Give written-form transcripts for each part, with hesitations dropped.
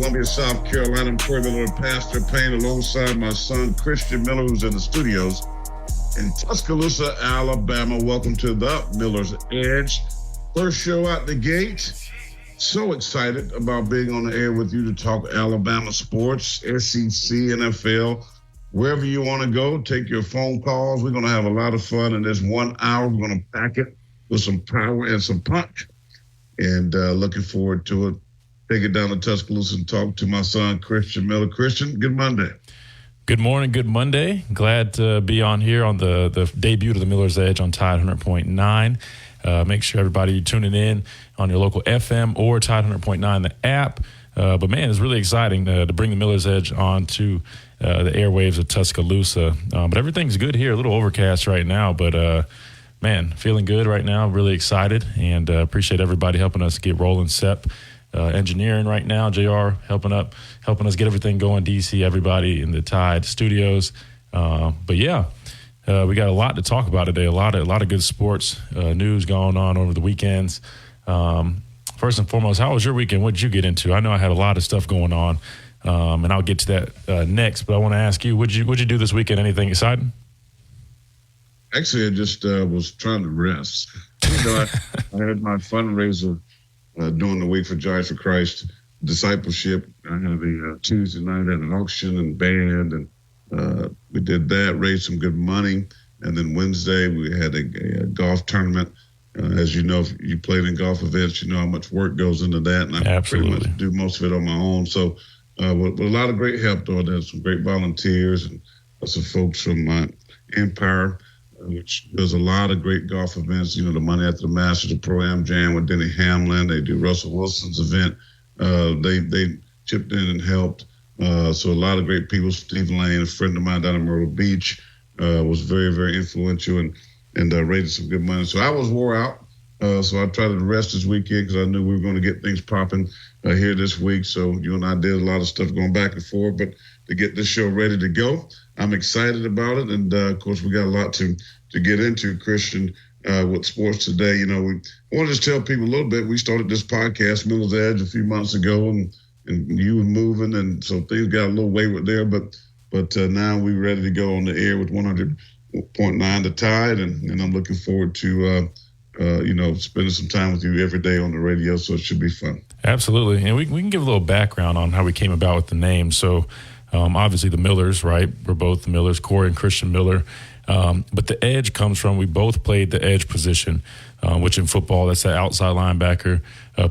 Columbia, South Carolina. I'm Corey Miller, Pastor Payne, alongside my son, Christian Miller, who's in the studios in Tuscaloosa, Alabama. Welcome to the Miller's Edge. First show out the gate. So excited about being on the air with you to talk Alabama sports, SEC, NFL, wherever you want to go. Take your phone calls. We're going to have a lot of fun in this 1 hour. We're going to pack it with some power and some punch. And looking forward to it. Take it down to Tuscaloosa and talk to my son, Christian Miller. Christian, good Monday. Good morning, good Monday. Glad to be on here on the debut of the Miller's Edge on Tide 100.9. Make sure everybody tuning in on your local FM or Tide 100.9, the app. But, man, it's really exciting to bring the Miller's Edge onto the airwaves of Tuscaloosa. But everything's good here. A little overcast right now, but, man, feeling good right now. Really excited, and appreciate everybody helping us get rolling. Sep engineering right now. JR helping us get everything going. DC, everybody in the Tide studios. But, yeah. We got a lot to talk about today. A lot of good sports news going on over the weekends. First and foremost, how was your weekend? What did you get into? I know I had a lot of stuff going on, and I'll get to that next. But I want to ask you, what'd you do this weekend? Anything exciting? Actually, I just was trying to rest. I had my fundraiser during the week for Giants for Christ discipleship. I had a Tuesday night at an auction and band, and we did that, raised some good money. And then Wednesday we had a golf tournament. As you know, if you played in golf events, you know how much work goes into that. And I pretty much do most of it on my own. So with a lot of great help, though. There's some great volunteers and some folks from Empire, which does a lot of great golf events. You know, the Money After the Masters, the Pro-Am Jam with Denny Hamlin. They do Russell Wilson's event. They chipped in and helped. So a lot of great people. Steve Lane, a friend of mine down in Myrtle Beach, was very, very influential and raised some good money. So I was wore out. So I tried to rest this weekend because I knew we were going to get things popping here this week. So you and I did a lot of stuff going back and forth. But to get this show ready to go, I'm excited about it. And, of course, we got a lot to get into, Christian, with sports today. You know, I want to just tell people a little bit. We started this podcast, Miller's Edge, a few months ago, and you were moving, and so things got a little wayward there. But now we're ready to go on the air with 100.9 The Tide, and I'm looking forward to spending some time with you every day on the radio. So it should be fun. Absolutely, and we can give a little background on how we came about with the name. So obviously the Millers, right? We're both the Millers, Corey and Christian Miller. But the edge comes from, we both played the edge position, which in football, that's the outside linebacker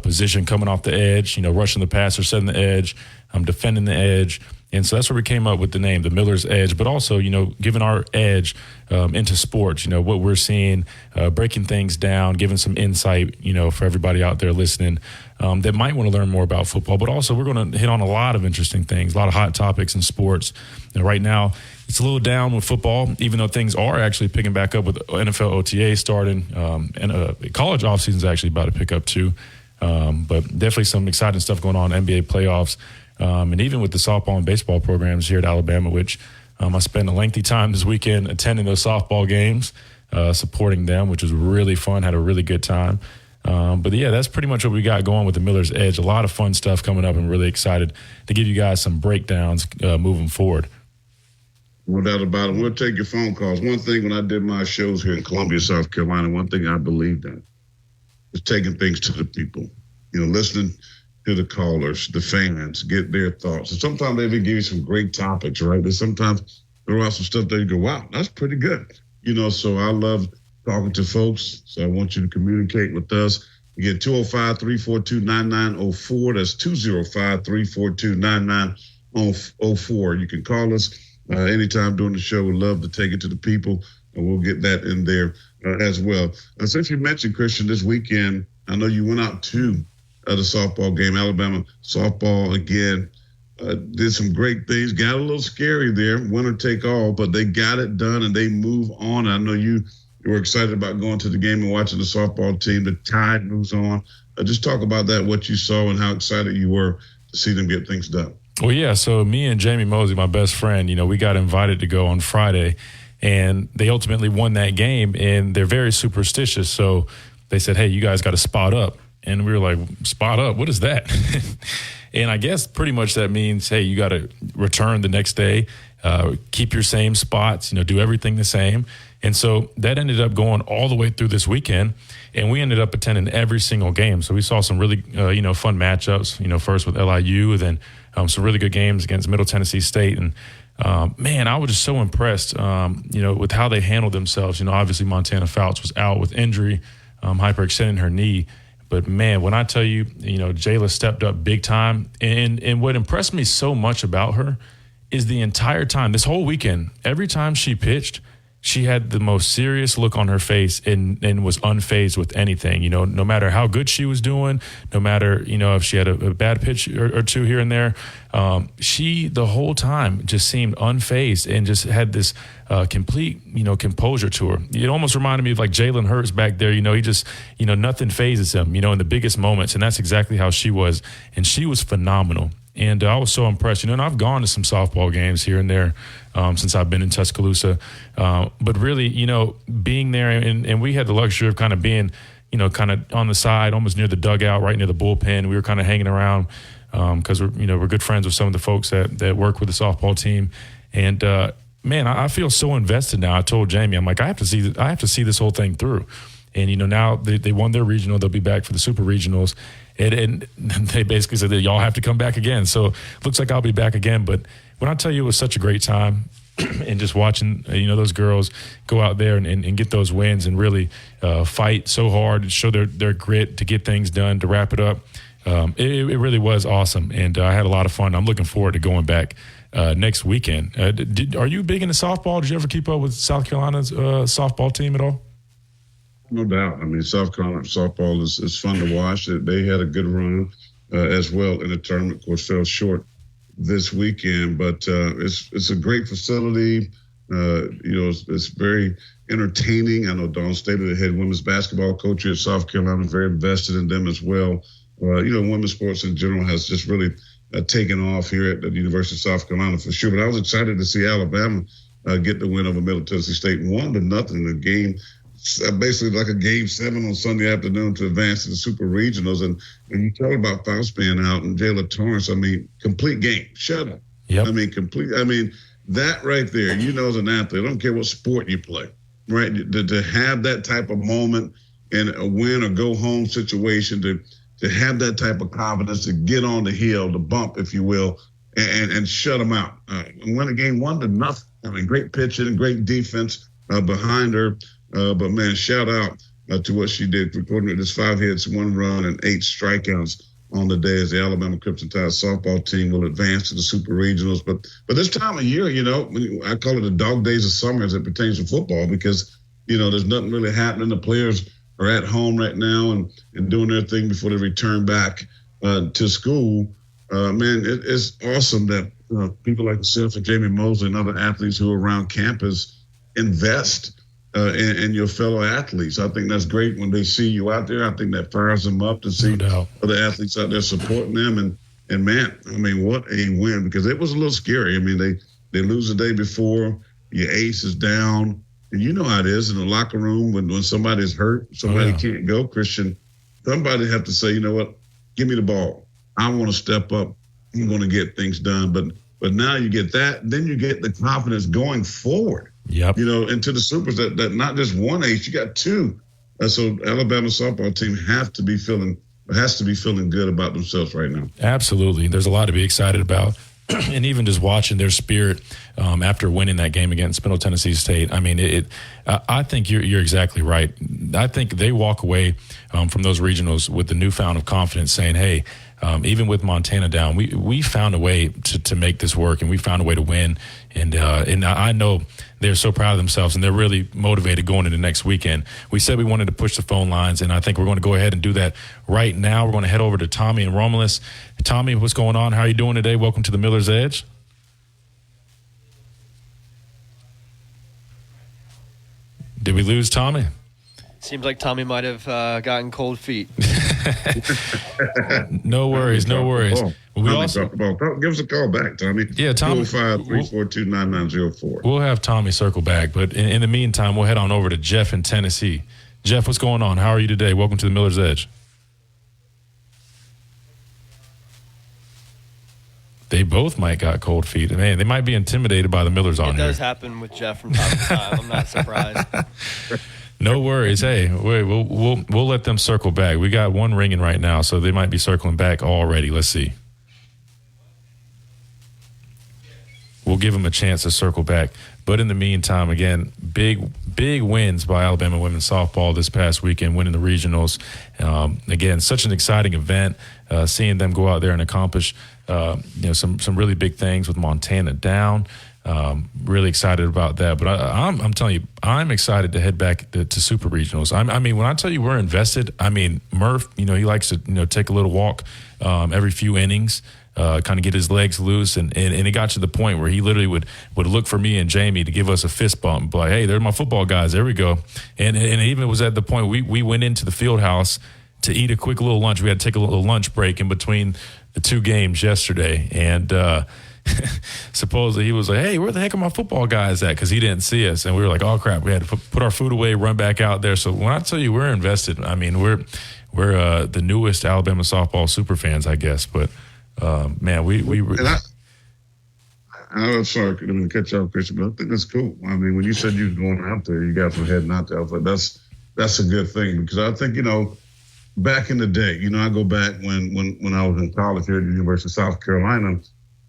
position, coming off the edge, rushing the passer, setting the edge, defending the edge. And so that's where we came up with the name, the Miller's Edge, but also, giving our edge into sports, what we're seeing, breaking things down, giving some insight, for everybody out there listening that might want to learn more about football. But also we're going to hit on a lot of interesting things, a lot of hot topics in sports. And right now it's a little down with football, even though things are actually picking back up with NFL OTA starting, and college offseason is actually about to pick up too. But definitely some exciting stuff going on, NBA playoffs. And even with the softball and baseball programs here at Alabama, which I spent a lengthy time this weekend attending those softball games, supporting them, which was really fun, had a really good time. But, yeah, that's pretty much what we got going with the Miller's Edge. A lot of fun stuff coming up, and really excited to give you guys some breakdowns moving forward. No doubt about it. We'll take your phone calls. One thing when I did my shows here in Columbia, South Carolina, one thing I believed in was taking things to the people, listening to the callers, the fans, get their thoughts. And sometimes they even give you some great topics, right? They sometimes throw out some stuff that you go, wow, that's pretty good. So I love talking to folks. So I want you to communicate with us. Again, 205-342-9904. That's 205-342-9904. You can call us anytime during the show. We'd love to take it to the people, and we'll get that in there as well. Since you mentioned, Christian, this weekend, I know you went out to the softball game. Alabama softball, again, did some great things. Got a little scary there, winner take all, but they got it done and they move on. I know you were excited about going to the game and watching the softball team. The Tide moves on. Just talk about that, what you saw and how excited you were to see them get things done. Well, yeah, so me and Jamie Mosley, my best friend, we got invited to go on Friday, and they ultimately won that game, and they're very superstitious. So they said, hey, you guys got to spot up. And we were like, spot up? What is that? And I guess pretty much that means, hey, you got to return the next day, keep your same spots, do everything the same. And so that ended up going all the way through this weekend, and we ended up attending every single game. So we saw some really, fun matchups, first with LIU, and then some really good games against Middle Tennessee State. And, man, I was just so impressed, with how they handled themselves. Obviously Montana Fouts was out with injury, hyperextending her knee. But, man, when I tell you, Jayla stepped up big time. And what impressed me so much about her is the entire time, this whole weekend, every time she pitched, she had the most serious look on her face and was unfazed with anything, no matter how good she was doing, no matter, if she had a bad pitch or two here and there. She, the whole time, just seemed unfazed and just had this complete, composure to her. It almost reminded me of like Jalen Hurts back there. He just, nothing phases him, in the biggest moments. And that's exactly how she was. And she was phenomenal. And I was so impressed, and I've gone to some softball games here and there since I've been in Tuscaloosa. But really, being there, and we had the luxury of kind of being, kind of on the side, almost near the dugout, right near the bullpen. We were kind of hanging around because we're good friends with some of the folks that work with the softball team. And man, I feel so invested now. I told Jamie, I'm like, I have to see this whole thing through. And now they won their regional. They'll be back for the super regionals. And they basically said that y'all have to come back again. So looks like I'll be back again. But when I tell you it was such a great time and just watching, those girls go out there and get those wins and really fight so hard and show their grit to get things done, to wrap it up. It really was awesome. And I had a lot of fun. I'm looking forward to going back next weekend. Are you big into softball? Did you ever keep up with South Carolina's softball team at all? No doubt. I mean, South Carolina softball is fun to watch. They had a good run as well in the tournament. Of course, fell short this weekend, but it's a great facility. It's very entertaining. I know Dawn Staley, the head women's basketball coach at South Carolina, is very invested in them as well. Women's sports in general has just really taken off here at the University of South Carolina for sure. But I was excited to see Alabama get the win over Middle Tennessee State, 1-0 in the game. Basically like a game 7 on Sunday afternoon to advance to the super regionals. And you talk about Faust being out and Jayla Torrance, complete game. Shut up. Yep. That right there, as an athlete, I don't care what sport you play, right? To have that type of moment in a win or go home situation, to have that type of confidence, to get on the hill, the bump, if you will, and shut them out. Win a game 1-0. Great pitching, great defense behind her. But, man, shout out to what she did, recording with this 5 hits, 1 run, and 8 strikeouts on the day as the Alabama Crimson Tide softball team will advance to the super regionals. But this time of year, I call it the dog days of summer as it pertains to football because, there's nothing really happening. The players are at home right now and doing their thing before they return back to school. Man, it's awesome that people like yourself and Jamie Mosley and other athletes who are around campus invest and your fellow athletes. I think that's great when they see you out there. I think that fires them up to see other athletes out there supporting them. And man, what a win, because it was a little scary. They lose the day before, your ace is down. And you know how it is in the locker room when somebody's hurt, somebody can't go, Christian, somebody have to say, you know what, give me the ball. I want to step up. I'm going to get things done. But now you get that, then you get the confidence going forward. Yep. Into the supers that not just one ace, you got 2. So Alabama softball team has to be feeling good about themselves right now. Absolutely. There's a lot to be excited about. And even just watching their spirit after winning that game against Middle Tennessee State. I think you're exactly right. I think they walk away from those regionals with the newfound of confidence saying, hey, even with Montana down, we found a way to make this work, and we found a way to win. And I know they're so proud of themselves, and they're really motivated going into next weekend. We said we wanted to push the phone lines, and I think we're going to go ahead and do that right now. We're going to head over to Tommy and Romulus. Tommy, what's going on? How are you doing today? Welcome to the Miller's Edge. Did we lose Tommy? Seems like Tommy might have gotten cold feet. No worries. Well, give us a call back, Tommy. Yeah, Tommy. 205-342-9904. We'll have Tommy circle back, but in the meantime, we'll head on over to Jeff in Tennessee. Jeff, what's going on? How are you today? Welcome to the Miller's Edge. They both might got cold feet. Man, they might be intimidated by the Millers on It here. does happen with Jeff from time to time. I'm not surprised. No worries. Hey, we'll let them circle back. We got one ringing right now, so they might be circling back already. Let's see. We'll give them a chance to circle back. But in the meantime, again, big wins by Alabama women's softball this past weekend, winning the regionals. Again, such an exciting event. Seeing them go out there and accomplish, some really big things with Montana down. Really excited about that. But I'm telling you, I'm excited to head back to Super Regionals. I mean, when I tell you we're invested, I mean, Murph, he likes to, take a little walk every few innings, kind of get his legs loose. And it got to the point where he literally would look for me and Jamie to give us a fist bump. Like, hey, they're my football guys. There we go. And it even was at the point we went into the field house to eat a quick little lunch. We had to take a little lunch break in between the two games yesterday. And supposedly he was like, hey, where the heck are my football guys at? Because he didn't see us. And we were like, oh, crap. We had to put our food away, run back out there. So when I tell you we're invested, I mean, we're the newest Alabama softball super fans, I guess. But, man, I'm sorry, I didn't cut you off, Christian, but I think that's cool. I mean, when you said you was going out there, you guys were heading out there. I was like, that's a good thing, because I think, back in the day, I go back when I was in college here at the University of South Carolina,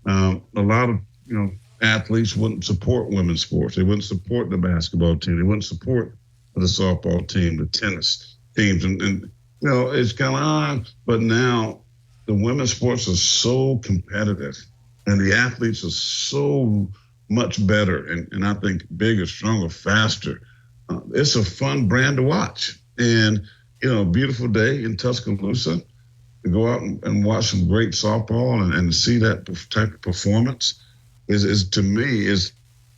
a lot of, athletes wouldn't support women's sports. They wouldn't support the basketball team. They wouldn't support the softball team, the tennis teams. And it's kind of, but now the women's sports are so competitive and the athletes are so much better. And I think bigger, stronger, faster. It's a fun brand to watch. And, beautiful day in Tuscaloosa to go out and watch some great softball and see that type of performance is to me is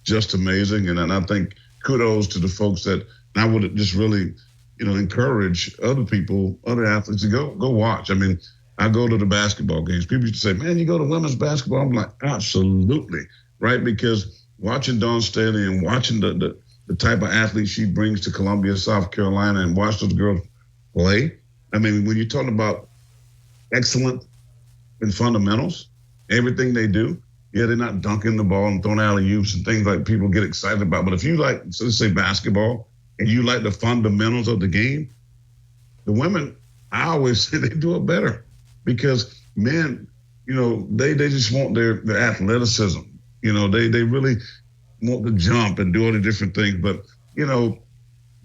just amazing. And I think kudos to the folks that I would just really, encourage other people, other athletes to go watch. I mean, I go to the basketball games. People used to say, man, you go to women's basketball? I'm like, absolutely, right? Because watching Dawn Staley and watching the type of athlete she brings to Columbia, South Carolina, and watch those girls play. I mean, when you're talking about excellent in fundamentals, everything they do, yeah, they're not dunking the ball and throwing alley-oops and things like people get excited about. But if you like, so let's say basketball, and you like the fundamentals of the game, the women, I always say they do it better, because men, they just want their athleticism. They really want to jump and do all the different things. But,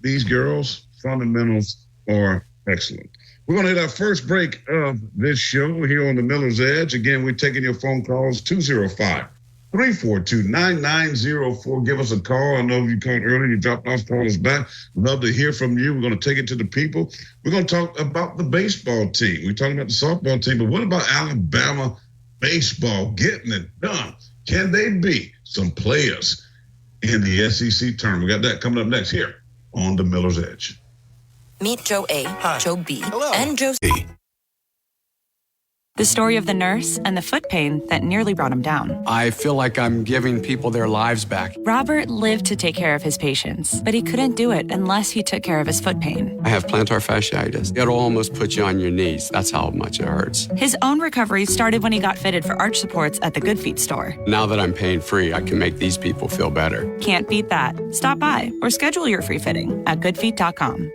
these girls, fundamentals are excellent. We're going to hit our first break of this show here on the Miller's Edge. Again, we're taking your phone calls, 205-342-9904. Give us a call. I know you called earlier. You dropped off, call us back. Love to hear from you. We're going to take it to the people. We're going to talk about the baseball team. We're talking about the softball team, but what about Alabama baseball getting it done? Can they be some players in the SEC tournament? We got that coming up next here on the Miller's Edge. Meet Joe A, Hi. Joe B, Hello. and Joe C. The story of the nurse and the foot pain that nearly brought him down. I feel like I'm giving people their lives back. Robert lived to take care of his patients, but he couldn't do it unless he took care of his foot pain. I have plantar fasciitis. It'll almost put you on your knees. That's how much it hurts. His own recovery started when he got fitted for arch supports at the Good Feet store. Now that I'm pain free, I can make these people feel better. Can't beat that. Stop by or schedule your free fitting at goodfeet.com.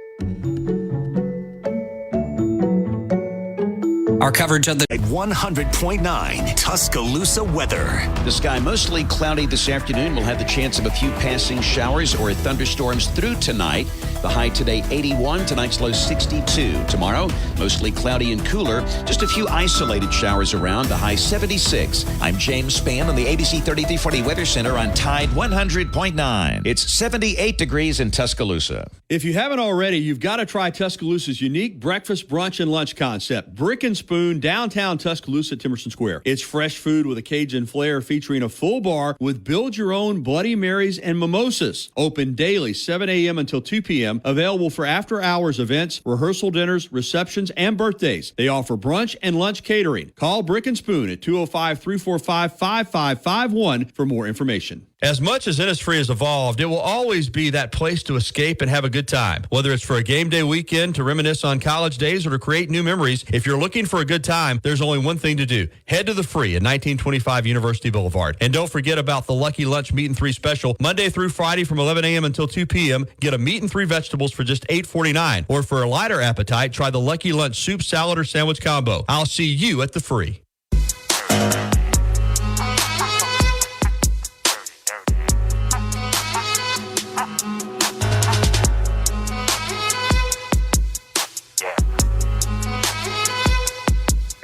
Our coverage of the 100.9 Tuscaloosa weather. The sky mostly cloudy this afternoon. We'll have the chance of a few passing showers or thunderstorms through tonight. The high today 81, tonight's low 62. Tomorrow, mostly cloudy and cooler. Just a few isolated showers around, the high 76. I'm James Spann on the ABC 3340 Weather Center on Tide 100.9. It's 78 degrees in Tuscaloosa. If you haven't already, you've got to try Tuscaloosa's unique breakfast, brunch, and lunch concept. Brick and Spoon, downtown Tuscaloosa, Timerson Square. It's fresh food with a Cajun flair featuring a full bar with build-your-own Bloody Marys and mimosas. Open daily, 7 a.m. until 2 p.m. Available for after-hours events, rehearsal dinners, receptions, and birthdays. They offer brunch and lunch catering. Call Brick and Spoon at 205-345-5551 for more information. As much as Innisfree has evolved, it will always be that place to escape and have a good time. Whether it's for a game day weekend, to reminisce on college days, or to create new memories, if you're looking for a good time, there's only one thing to do. Head to the Free at 1925 University Boulevard. And don't forget about the Lucky Lunch Meat and 3 special. Monday through Friday from 11 a.m. until 2 p.m., get a meat and 3 vegetables for just $8.49. Or for a lighter appetite, try the Lucky Lunch soup, salad, or sandwich combo. I'll see you at the Free.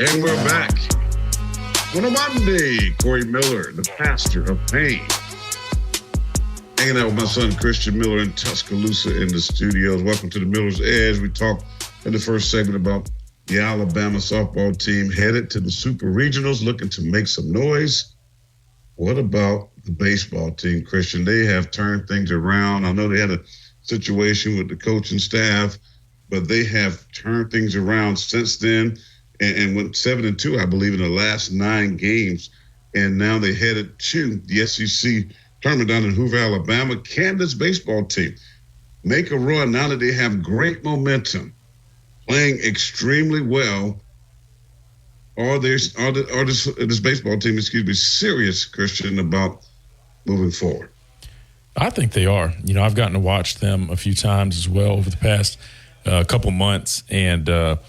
And we're back. On a Monday, Corey Miller, the pastor of Payne. Hanging out with my son, Christian Miller, in Tuscaloosa in the studios. Welcome to the Miller's Edge. We talked in the first segment about the Alabama softball team headed to the Super Regionals, looking to make some noise. What about the baseball team, Christian? They have turned things around. I know they had a situation with the coaching staff, but they have turned things around since then. And went 7-2, I believe, in the last 9 games. And now they headed to the SEC tournament down in Hoover, Alabama. Can this baseball team make a run now that they have great momentum, playing extremely well? Or this baseball team, serious, Christian, about moving forward? I think they are. You know, I've gotten to watch them a few times as well over the past couple months, and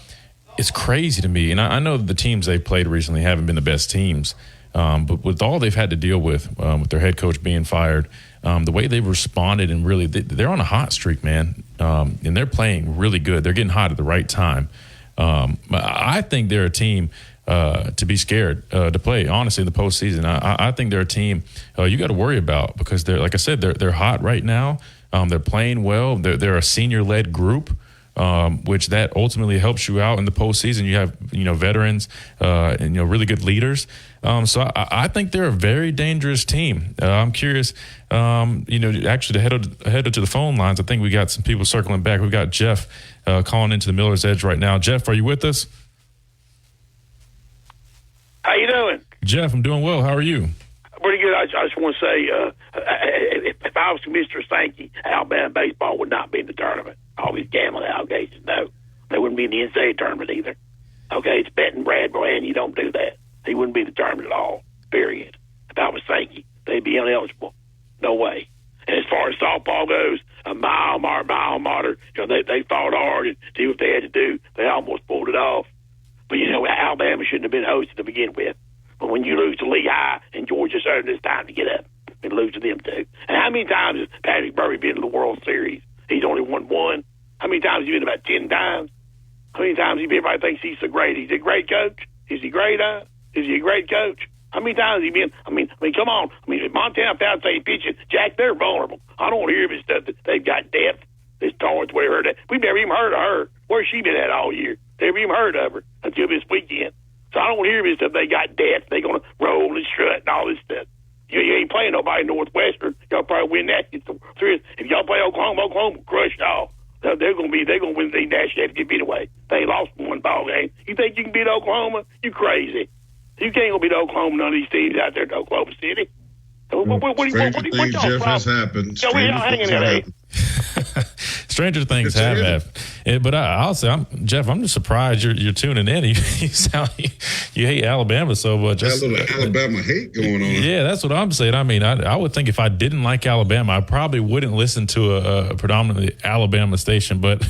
it's crazy to me. And I know the teams they've played recently haven't been the best teams, but with all they've had to deal with their head coach being fired, the way they've responded, and really they're on a hot streak, man, and they're playing really good. They're getting hot at the right time. I think they're a team to be scared to play, honestly, in the postseason. I think they're a team you got to worry about, because they're, like I said, they're hot right now. They're playing well. They're a senior-led group, which that ultimately helps you out in the postseason. You have, veterans and, really good leaders. So I think they're a very dangerous team. I'm curious, actually to head to the phone lines. I think we got some people circling back. We've got Jeff calling into the Miller's Edge right now. Jeff, are you with us? How you doing? Jeff, I'm doing well. How are you? Pretty good. I just want to say, if I was Commissioner Sankey, Alabama baseball would not be in the tournament. All these gambling allegations, no. They wouldn't be in the NCAA tournament either. Okay, it's betting Brad Brand. You don't do that. He wouldn't be in the tournament at all, period. If I was Sankey, they'd be ineligible. No way. And as far as softball goes, a mile martyr, they fought hard and did what they had to do. They almost pulled it off. But, Alabama shouldn't have been hosted to begin with. But when you lose to Lehigh and Georgia Southern, it's time to get up and lose to them too. And how many times has Patrick Burry been to the World Series? He's only won one. How many times has he been? About 10 times. How many times everybody thinks he's so great? He's a great coach. Is he great? Is he a great coach? How many times has he been? I mean, come on. Montana South State pitching, Jack, they're vulnerable. I don't want to hear this stuff that they've got depth. This Torrance, we heard that. We've never even heard of her. Where's she been at all year? Never even heard of her until this weekend. So I don't want to hear this stuff. They got depth. They're going to roll and strut and all this stuff. You ain't playing nobody Northwestern. Y'all probably win that. If y'all play Oklahoma will crush y'all. They're going to win the national championship anyway. They lost one ball game. You think you can beat Oklahoma? You crazy. You can't go beat Oklahoma. None of these teams out there in Oklahoma City. Stranger things, Jeff, has happened. Stranger things have happened. But I'll say, Jeff, I'm just surprised you're tuning in. You sound you hate Alabama so much. There's a little Alabama hate going on. Yeah, that's what I'm saying. I mean, I would think if I didn't like Alabama, I probably wouldn't listen to a predominantly Alabama station. But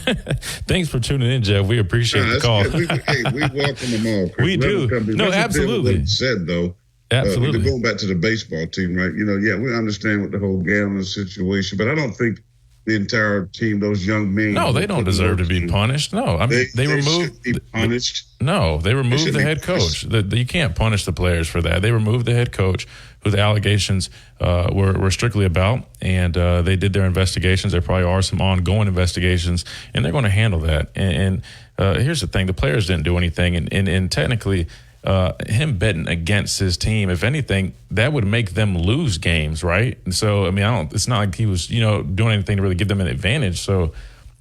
thanks for tuning in, Jeff. We appreciate the call. We welcome them all. We do. No, absolutely. Said though. Absolutely. Going back to the baseball team, right? We understand with the whole gambling situation, but I don't think the entire team, those young men. No, they don't deserve to be punished. No, I mean they removed. Be punished. No, they removed the head coach. You can't punish the players for that. They removed the head coach, who the allegations were strictly about, and they did their investigations. There probably are some ongoing investigations, and they're going to handle that. And here's the thing: the players didn't do anything, and technically. Him betting against his team, if anything, that would make them lose games, right? And so, I mean, it's not like he was, doing anything to really give them an advantage. So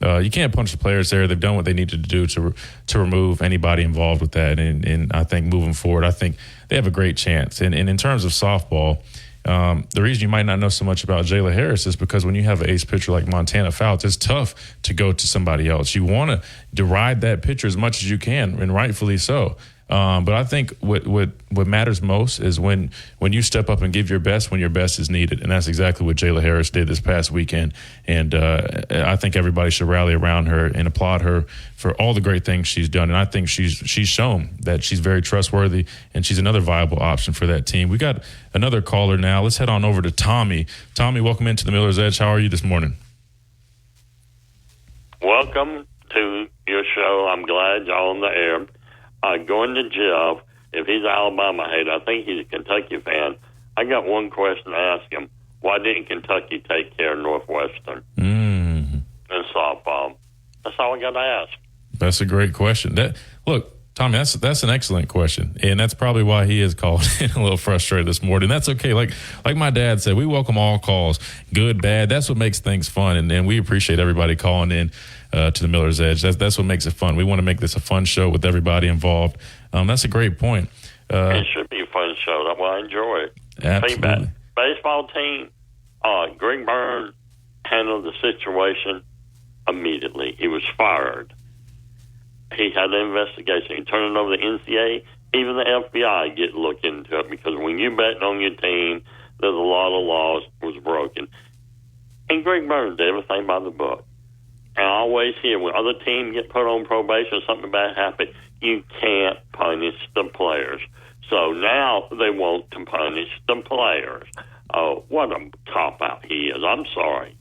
you can't punish the players there. They've done what they needed to do to remove anybody involved with that. And I think moving forward, I think they have a great chance. And in terms of softball, The reason you might not know so much about Jayla Harris is because when you have an ace pitcher like Montana Fouts, it's tough to go to somebody else. You want to ride that pitcher as much as you can, and rightfully so. But I think what matters most is when you step up and give your best when your best is needed, and that's exactly what Jayla Harris did this past weekend. And I think everybody should rally around her and applaud her for all the great things she's done. And I think she's shown that she's very trustworthy, and she's another viable option for that team. We got another caller now. Let's head on over to Tommy. Tommy, welcome into the Miller's Edge. How are you this morning? Welcome to your show. I'm glad y'all on the air. Going to Jeff, if he's an Alabama hater, I think he's a Kentucky fan. I got one question to ask him. Why didn't Kentucky take care of Northwestern in softball? That's all I got to ask. That's a great question. Look, Tommy, that's an excellent question, and that's probably why he is called in a little frustrated this morning. That's okay. Like my dad said, we welcome all calls, good, bad. That's what makes things fun, and we appreciate everybody calling in to the Miller's Edge. That's what makes it fun. We want to make this a fun show with everybody involved. That's a great point. It should be a fun show. That's why I enjoy it. Absolutely. Baseball team, Greg Byrne handled the situation immediately. He was fired. He had an investigation. He turned it over to the NCAA. Even the FBI get look into it, because when you betting on your team, there's a lot of laws was broken. And Greg Byrne did everything by the book. And I always hear when other teams get put on probation or something bad happens, you can't punish the players. So now they want to punish the players. Oh, what a cop-out he is. I'm sorry.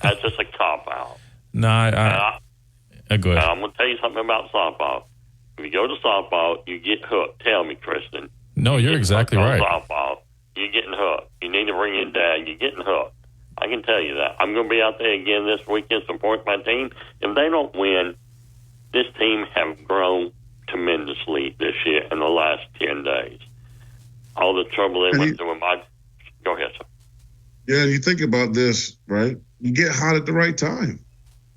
That's just a cop-out. No, go ahead. I'm going to tell you something about softball. If you go to softball, you get hooked. Tell me, Kristen. No, you're exactly right. Softball, you're getting hooked. You need to bring your dad. You're getting hooked. I can tell you that. I'm going to be out there again this weekend supporting my team. If they don't win, this team have grown tremendously this year in the last 10 days. All the trouble they went through with my... Go ahead, sir. Yeah, and you think about this, right? You get hot at the right time.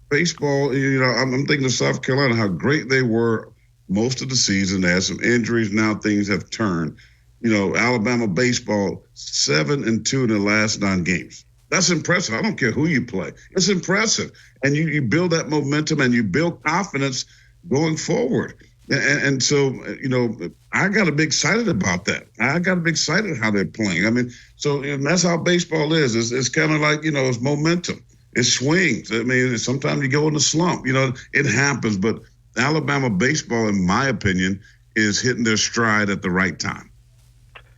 Baseball, I'm thinking of South Carolina, how great they were most of the season. They had some injuries. Now things have turned. Alabama baseball, 7-2 in the last 9 games. That's impressive. I don't care who you play. It's impressive. And you build that momentum and you build confidence going forward. And so, I got to be excited about that. I got to be excited how they're playing. I mean, and that's how baseball is. It's kind of like, it's momentum. It swings. I mean, sometimes you go in a slump. It happens. But Alabama baseball, in my opinion, is hitting their stride at the right time.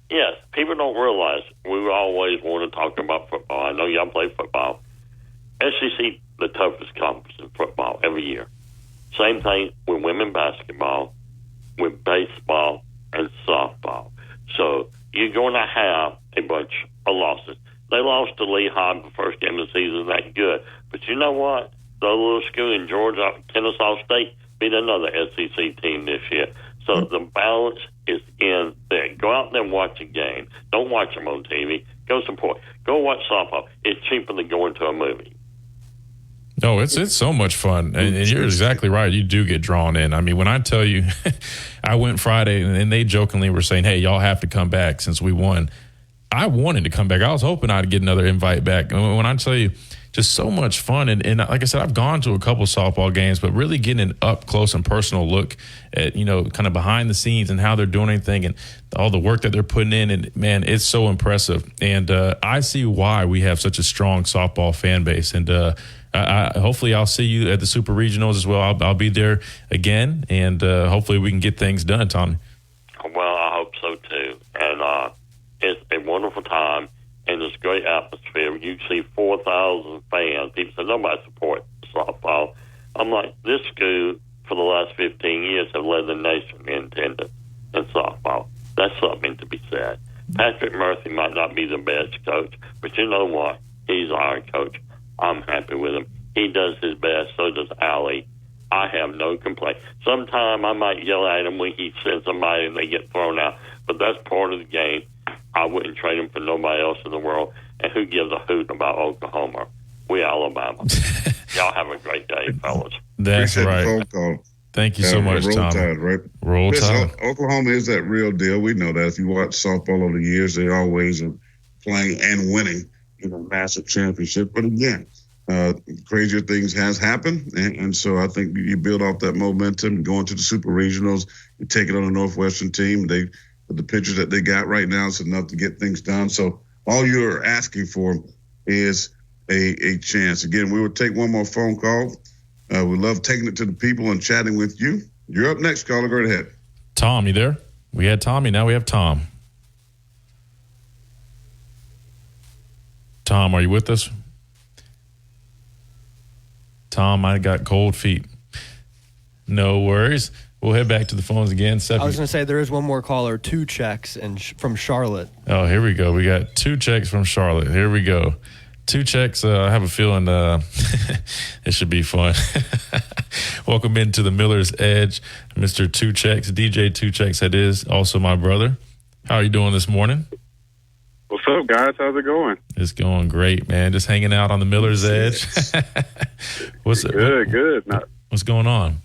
Yes, people don't realize we always want to talk about football. I know y'all play football. SEC, the toughest conference in football every year. Same thing with women basketball, with baseball and softball. So you're going to have a bunch of losses. They lost to Lehigh the first game of the season. That's good. But you know what? The little school in Georgia, Kennesaw State, beat another SEC team this year. So the balance is in there. Go out there and watch a game. Don't watch them on TV. Go support. Go watch softball. It's cheaper than going to a movie. No, it's so much fun. And you're exactly right. You do get drawn in. I mean, when I tell you, I went Friday and they jokingly were saying, hey, y'all have to come back since we won. I wanted to come back. I was hoping I'd get another invite back. When I tell you, just so much fun. And like I said, I've gone to a couple softball games, but really getting an up close and personal look at, kind of behind the scenes and how they're doing anything and all the work that they're putting in. And man, it's so impressive. And I see why we have such a strong softball fan base. And hopefully I'll see you at the Super Regionals as well. I'll be there again. And hopefully we can get things done, Tommy. Well, I hope so too. And it's a wonderful time. And it's a great atmosphere. You see 4,000 fans. People say, nobody supports softball. I'm like, this school, for the last 15 years, have led the nation in attendance in softball. That's something to be said. Patrick Murphy might not be the best coach, but you know what? He's our coach. I'm happy with him. He does his best. So does Allie. I have no complaint. Sometime I might yell at him when he sends somebody and they get thrown out, but that's part of the game. I wouldn't trade him for nobody else in the world. And who gives a hoot about Oklahoma? We Alabama. Y'all have a great day, fellas. That's Appreciate right. the phone call. Thank you so much, Roll Tom. Tide, right? Roll Tide. Oklahoma is that real deal. We know that. If you watch softball over the years, they always are playing and winning a massive championship. But again, crazier things has happened, and so I think you build off that momentum, going to the super regionals, you take it on a Northwestern team. The pitchers that they got right now is enough to get things done. So all you're asking for is a chance. Again, we will take one more phone call. We love taking it to the people and chatting with you. You're up next, caller. Go ahead. Tom, you there? We had Tommy. Now we have Tom. Tom, are you with us? Tom, I got cold feet. No worries. We'll head back to the phones again. I was going to say there is one more caller, 2 checks from Charlotte. Oh, here we go. We got 2 checks from Charlotte. Here we go. 2 checks. I have a feeling it should be fun. Welcome into the Miller's Edge, Mr. 2 Checks, DJ 2 Checks. That is also my brother. How are you doing this morning? What's up, guys? How's it going? It's going great, man. Just hanging out on the Miller's Edge. Good. What's going on?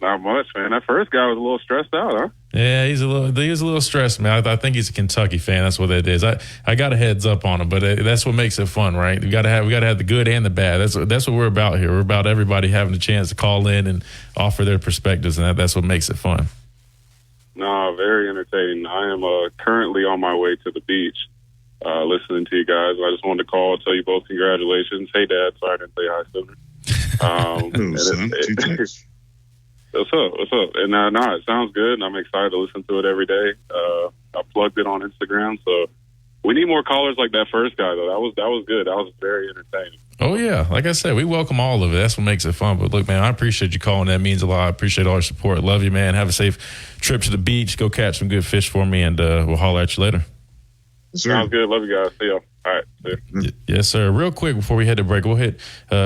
Not much, man. That first guy was a little stressed out, huh? Yeah, he was a little stressed, man. I think he's a Kentucky fan. That's what that is. I got a heads up on him, but that's what makes it fun, right? We got to have the good and the bad. That's what we're about here. We're about everybody having a chance to call in and offer their perspectives, and that's what makes it fun. No, very entertaining. I am currently on my way to the beach, listening to you guys. I just wanted to call, tell you both congratulations. Hey, Dad. Sorry I didn't say hi sooner. What's up? And no, it sounds good, and I'm excited to listen to it every day. I plugged it on Instagram, so we need more callers like that first guy, though. That was good. That was very entertaining. Oh, yeah. Like I said, we welcome all of it. That's what makes it fun. But, look, man, I appreciate you calling. That means a lot. I appreciate all your support. Love you, man. Have a safe trip to the beach. Go catch some good fish for me, and we'll holler at you later. Sounds good. Love you guys. See y'all. All right. See ya. Yes, sir. Real quick before we head to break, we'll hit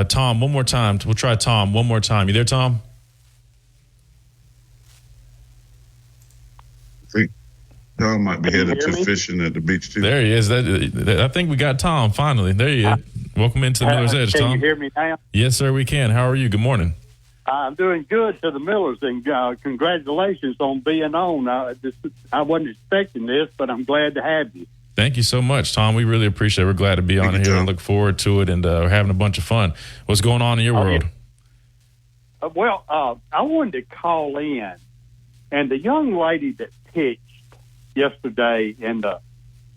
Tom one more time. We'll try Tom one more time. You there, Tom? Tom might be headed to fishing at the beach, too. There he is. I think we got Tom, finally. There he is. Welcome into the Miller's Edge, Tom. Can you hear me now? Yes, sir, we can. How are you? Good morning. I'm doing good to the Millers, and congratulations on being on. I wasn't expecting this, but I'm glad to have you. Thank you so much, Tom. We really appreciate it. We're glad to be on here and look forward to it, and we're having a bunch of fun. What's going on in your world? I wanted to call in, and the young lady that pitched yesterday in the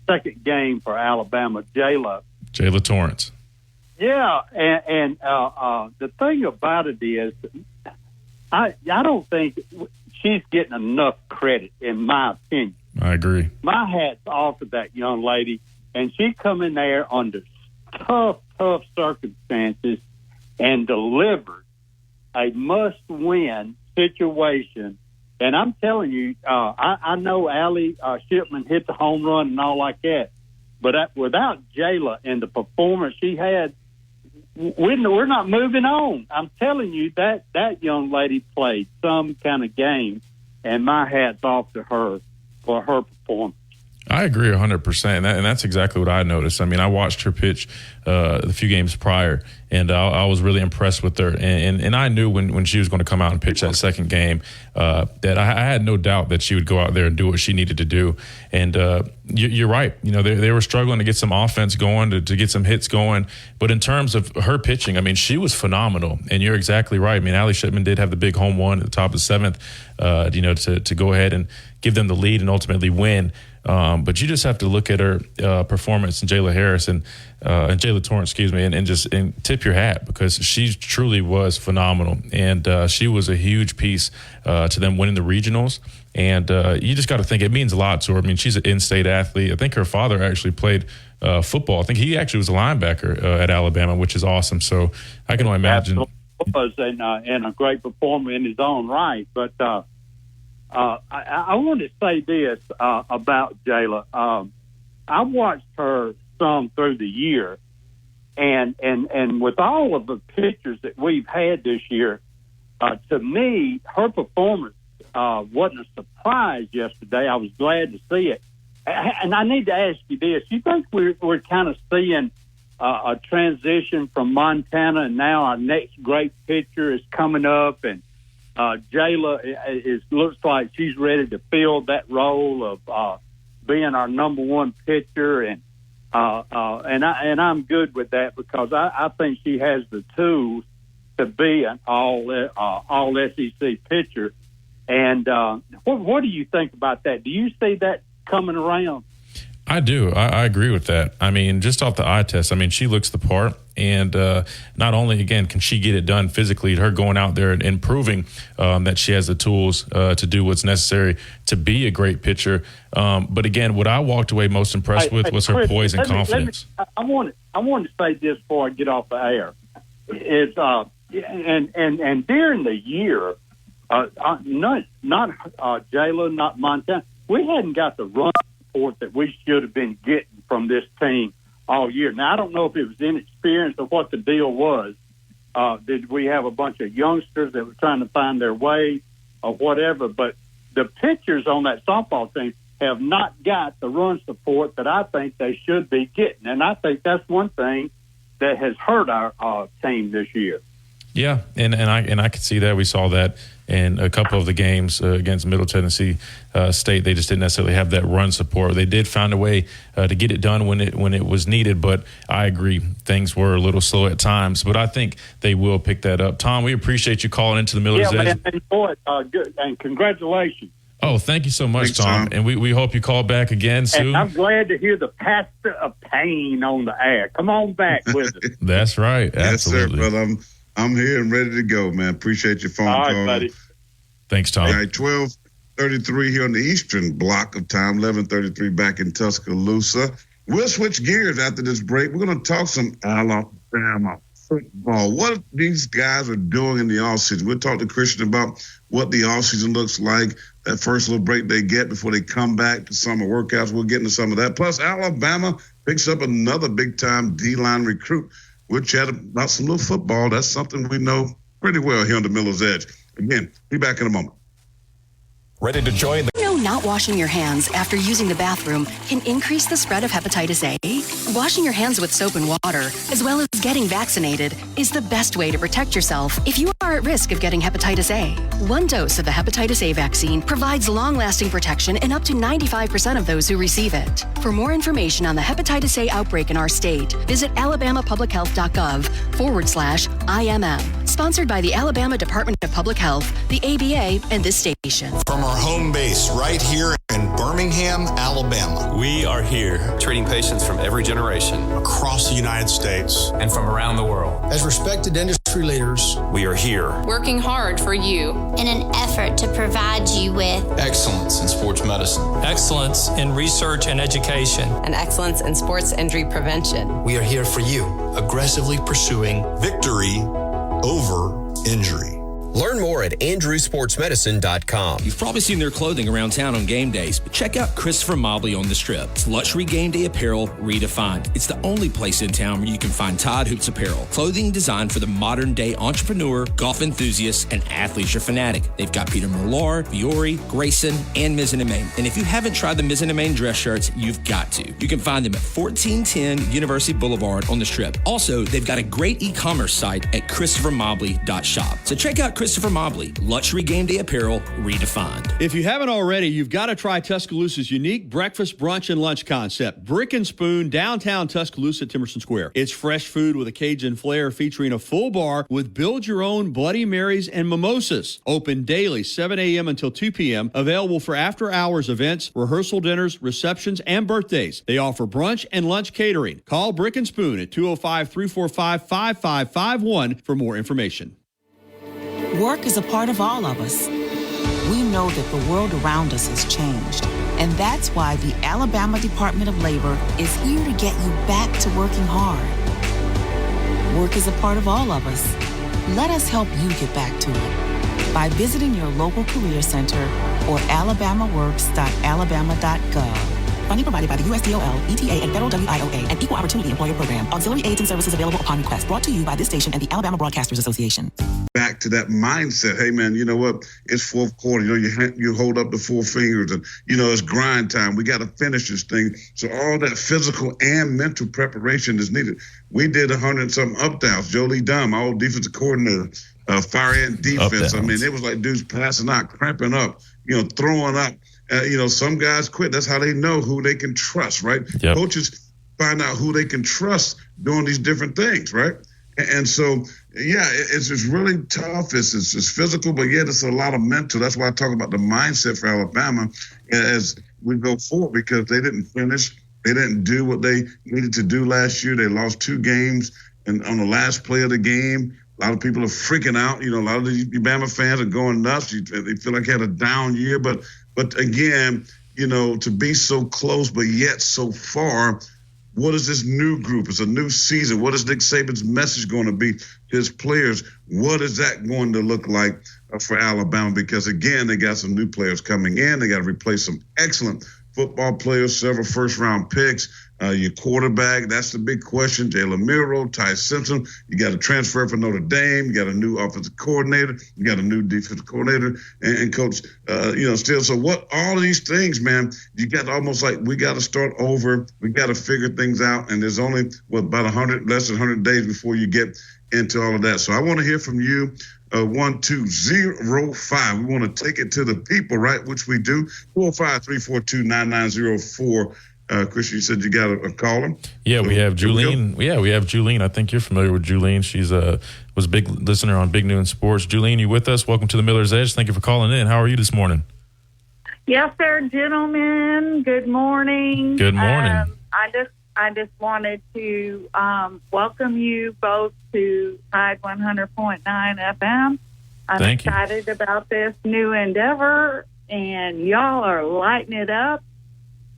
second game for Alabama, Jayla Torrance. Yeah, and the thing about it is, I don't think she's getting enough credit, in my opinion. I agree. My hat's off to that young lady, and she come in there under tough circumstances and delivered a must-win situation. And I'm telling you, I know Allie Shipman hit the home run and all like that, but without Jayla and the performance she had, we're not moving on. I'm telling you, that young lady played some kind of game, and my hat's off to her for her performance. I agree 100%, and that's exactly what I noticed. I mean, I watched her pitch a few games prior, and I was really impressed with her. And I knew when she was going to come out and pitch that second game that I had no doubt that she would go out there and do what she needed to do. And you're right. You know, they were struggling to get some offense going, to get some hits going. But in terms of her pitching, I mean, she was phenomenal. And you're exactly right. I mean, Allie Shipman did have the big home run at the top of the seventh, to go ahead and give them the lead and ultimately win. But you just have to look at her performance in Jayla Harris and Jayla Torrance, and tip your hat, because she truly was phenomenal. And she was a huge piece to them winning the regionals. And you just got to think it means a lot to her. I mean, she's an in-state athlete. I think her father actually played football. I think he actually was a linebacker at Alabama, which is awesome. So I can only imagine. Was and a great performer in his own right. But I want to say this about Jayla. I watched her some through the year, and with all of the pictures that we've had this year, to me, her performance wasn't a surprise yesterday. I was glad to see it. And I need to ask you this. You think we're kind of seeing a transition from Montana, and now our next great pitcher is coming up, and Jayla looks like she's ready to fill that role of being our number one pitcher, and And I'm good with that because I think she has the tools to be an all SEC pitcher. And what do you think about that? Do you see that coming around? I do. I agree with that. I mean, just off the eye test, I mean, she looks the part. And not only, again, can she get it done physically, her going out there and proving that she has the tools to do what's necessary to be a great pitcher. But again, what I walked away most impressed with was her poise and confidence. I want to say this before I get off the air. It's and during the year, not Jayla, not Montana, we hadn't got the run support that we should have been getting from this team all year. Now, I don't know if it was inexperience or what the deal was. Did we have a bunch of youngsters that were trying to find their way or whatever? But the pitchers on that softball team have not got the run support that I think they should be getting. And I think that's one thing that has hurt our team this year. Yeah, and I could see that. We saw that in a couple of the games against Middle Tennessee State. They just didn't necessarily have that run support. They did find a way to get it done when it was needed, but I agree, things were a little slow at times. But I think they will pick that up. Tom, we appreciate you calling into the Miller's Edge. And boy, good, and congratulations. Oh, thank you so much, Tom. And we hope you call back again soon. And I'm glad to hear the pastor of pain on the air. Come on back with us. That's right. Absolutely. Yes, sir, brother. I'm here and ready to go, man. Appreciate your phone call. All right, buddy. Thanks, Tom. All right, 12:33 here on the eastern block of time, 11:33 back in Tuscaloosa. We'll switch gears after this break. We're going to talk some Alabama football. What these guys are doing in the offseason. We'll talk to Christian about what the offseason looks like, that first little break they get before they come back to summer workouts. We'll get into some of that. Plus, Alabama picks up another big-time D-line recruit. We'll chat about some little football. That's something we know pretty well here on the Miller's Edge. Again, be back in a moment. Ready to join the... Not washing your hands after using the bathroom can increase the spread of hepatitis A? Washing your hands with soap and water, as well as getting vaccinated, is the best way to protect yourself if you are at risk of getting hepatitis A. One dose of the hepatitis A vaccine provides long-lasting protection in up to 95% of those who receive it. For more information on the hepatitis A outbreak in our state, visit alabamapublichealth.gov/IMM. Sponsored by the Alabama Department of Public Health, the ABA, and this station. From our home base right here in Birmingham, Alabama. We are here treating patients from every generation across the United States and from around the world. As respected industry leaders, we are here working hard for you in an effort to provide you with excellence in sports medicine, excellence in research and education, and excellence in sports injury prevention. We are here for you, aggressively pursuing victory over injury. Learn more at andrewsportsmedicine.com. You've probably seen their clothing around town on game days, but check out Christopher Mobley on the Strip. It's luxury game day apparel redefined. It's the only place in town where you can find Todd Hoops apparel. Clothing designed for the modern day entrepreneur, golf enthusiast, and athleisure fanatic. They've got Peter Millar, Fiore, Grayson, and Mizzen & Main. And if you haven't tried the Mizzen & Main dress shirts, you've got to. You can find them at 1410 University Boulevard on the Strip. Also, they've got a great e-commerce site at christophermobley.shop. So check out Christopher Mobley, luxury game day apparel redefined. If you haven't already, you've got to try Tuscaloosa's unique breakfast, brunch, and lunch concept. Brick and Spoon, downtown Tuscaloosa, Timerson Square. It's fresh food with a Cajun flair featuring a full bar with build-your-own Bloody Marys and mimosas. Open daily, 7 a.m. until 2 p.m. Available for after-hours events, rehearsal dinners, receptions, and birthdays. They offer brunch and lunch catering. Call Brick and Spoon at 205-345-5551 for more information. Work is a part of all of us. We know that the world around us has changed, and that's why the Alabama Department of Labor is here to get you back to working hard. Work is a part of all of us. Let us help you get back to it by visiting your local career center or alabamaworks.alabama.gov. Funding provided by the USDOL, ETA, and Federal WIOA, and Equal Opportunity Employer Program. Auxiliary aids and services available upon request. Brought to you by this station and the Alabama Broadcasters Association. Back to that mindset. Hey, man, you know what? It's fourth quarter. You know, you hold up the four fingers and, you know, it's grind time. We got to finish this thing. So all that physical and mental preparation is needed. We did 100-something up downs. Jolie Dunn, my old defensive coordinator, fire ant defense. I mean, it was like dudes passing out, cramping up, you know, throwing up. You know, some guys quit. That's how they know who they can trust, right? Yep. Coaches find out who they can trust doing these different things, right? And so, yeah, it's just really tough. It's physical, but yet it's a lot of mental. That's why I talk about the mindset for Alabama as we go forward, because they didn't finish. They didn't do what they needed to do last year. They lost 2 games, and on the last play of the game, a lot of people are freaking out. You know, a lot of the Bama fans are going nuts. They feel like they had a down year. But again, you know, to be so close but yet so far, what is this new group? It's a new season. What is Nick Saban's message going to be to his players? What is that going to look like for Alabama? Because, again, they got some new players coming in. They got to replace some excellent football players, several first-round picks. Your quarterback, that's the big question. Jalen Milroe, Ty Simpson. You got a transfer for Notre Dame. You got a new offensive coordinator. You got a new defensive coordinator and coach, still. So what all of these things, man, you got almost like we got to start over. We got to figure things out. And there's only, about less than 100 days before you get into all of that. So I want to hear from you. 1205. We want to take it to the people, right? Which we do. 405-342-9904. Christian, you said you got a caller? Yeah, we have Julene. We have Julene. I think you're familiar with Julene. She's was a big listener on Big Noon Sports. Julene, you with us? Welcome to the Miller's Edge. Thank you for calling in. How are you this morning? Yes, sir, gentlemen. Good morning. Good morning. I just wanted to welcome you both to Tide 100.9 FM. I'm excited about this new endeavor, and y'all are lighting it up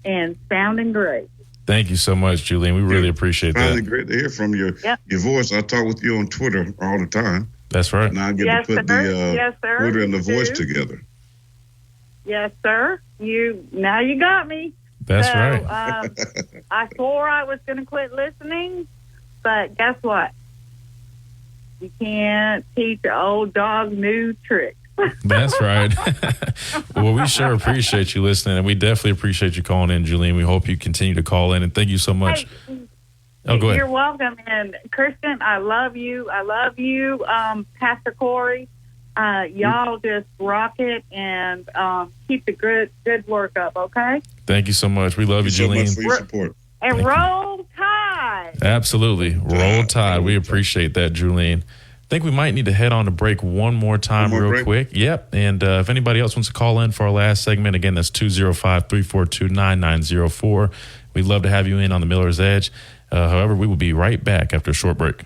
and sounding great. Thank you so much, Julene. We really appreciate that. Finally, great to hear from your voice. I talk with you on Twitter all the time. That's right. Now I get to put the Twitter and the voice together. Yes, sir. Now you got me. That's right. I swore I was going to quit listening, but guess what? You can't teach an old dog new tricks. That's right. Well, we sure appreciate you listening, and we definitely appreciate you calling in, Julene. We hope you continue to call in, and thank you so much. Hey, go ahead. You're welcome. And Kristen, I love you. Pastor Corey. Y'all just rock it and keep the good work up, okay? Thank you so much. We love you, Julene. So much for your support. And roll Tide. Absolutely. Roll Tide. We appreciate that, Julene. I think we might need to head on to break one more time real quick. Yep. And if anybody else wants to call in for our last segment, again, that's 205-342-9904. We'd love to have you in on the Miller's Edge. However, we will be right back after a short break.